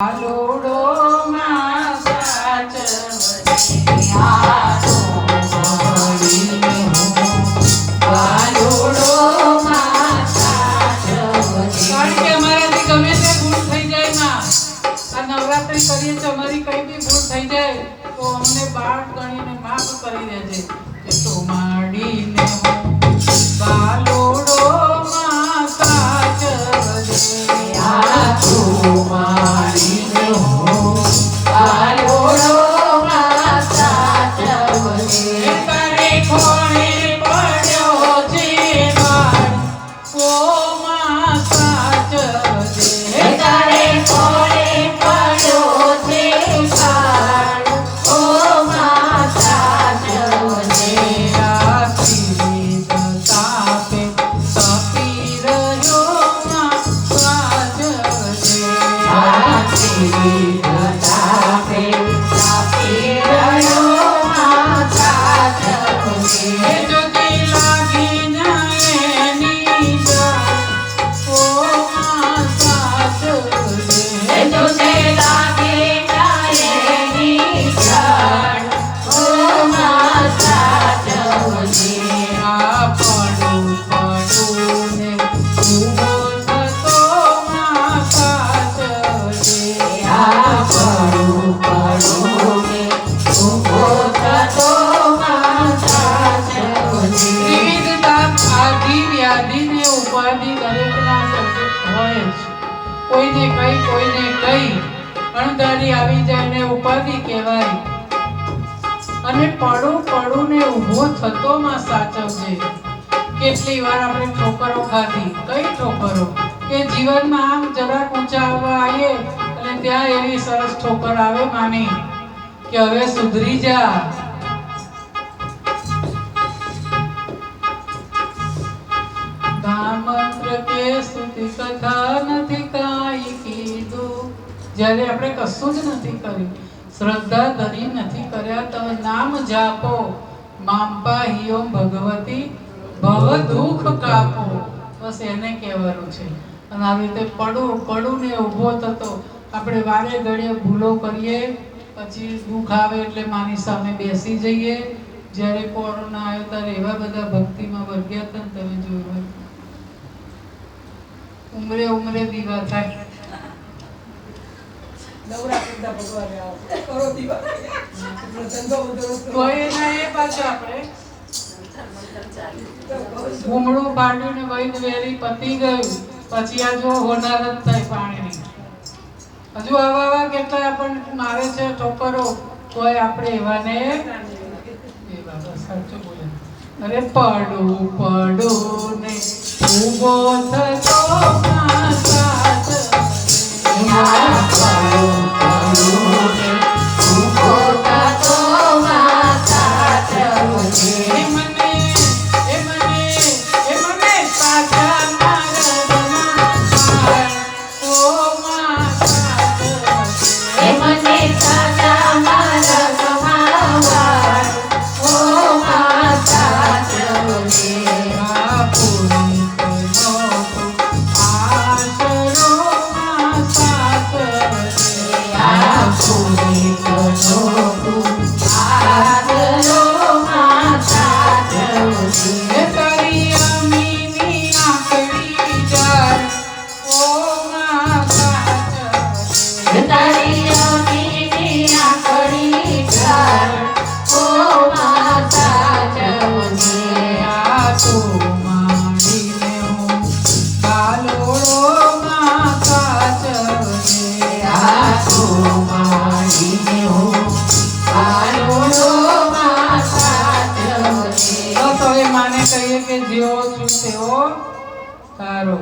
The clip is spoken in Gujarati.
આલોડો માં સાચવજે આલો મળીને હું આલોડો માં સાચવજે કારણ કે અમારાથી ગમે તે ભૂલ થઈ જાય માં આ નવરાત્રી કરીએ તો અમારી કઈ બી ભૂલ થઈ જાય તો અમને બાળ ગણીને માફ કરી દેજે કે તો માડીને હું આલોડો માં સાચવજે આલો માડીને હું આલોડો માં સાચવજે તારે ખોળે પડ્યો છે બાળ ઓ માં સાચવજે તારે ખોળે પડ્યો છે બાળ ઓ માં સાચવજે આખી તાપે તપી રહ્યો માં સાચવજે આખી તાપે તપી રહ્યો માં સાચવજે જ્યોતિ લાગી જાય એની જાણ ઓ માં સાચવજે જ્યોતિ લાગી જાય એની જાણ ઓ માં સાચવજે આ પડું ને ઊભો થતો માં સાચવજે આ પડું ને ઊભો થતો માં સાચવજે વિવિધતા આદિ વ્યાધિ ને ઉપાધિ દરેકના સબ્જેક્ટ હોય જ કોઈને કઈ અણધારી આવી જાય ને ઉપાધિ કહેવાય અને પડું ને ઊભો થતો માં સાચવજે કેટલી વાર આપણે ઠોકરો ખાધી કઈ ઠોકરો કે જીવનમાં આમ જરાક ઊંચા આવવા આવીએ અને ત્યાં એવી સરસ ઠોકર આવે માની કે હવે સુધરી જા મંત્ર કે સ્તુતિ કથા નથી કાઈ કીધું જ્યારે આપણે કશું જ નથી કર્યું શ્રદ્ધા ધરી નથી કર્યા તમે નામ જાપો મામ્પા હિયો ભગવતી ભવ દુઃખ કાપો બસ એને કહેવાનું છે અને આવી રીતે પડું ને ઊભો થતો આપણે વારે ઘડીએ ભૂલો કરીએ પછી દુઃખ આવે એટલે માની સામે બેસી જઈએ જ્યારે કોરોના આવ્યો ત્યારે એવા બધા ભક્તિમાં વર્ગ્યા હતા ને તમે જોયું ઉમરે દીવા થાય ઘૂમડું ભાંડ્યું ને વૈદ વેરી પતી ગયું પછી આ જો હોનાર જ થાય પાણીની હજુ આવા કેટલા આપણને મારે છે ઠોકરો તોય આપણે એવાને સાચું બોલે અરે પડું ને ઊભો થતો માં સાચવજે ઊભો થતો માં સાચવજે એ મને સાચા માર્ગમાં ઓ માં સાચવજે એ મને સાચા માર્ગમાં ઓ માં સાચવજે માને કહીએ કે જેવો છું તેવો તારો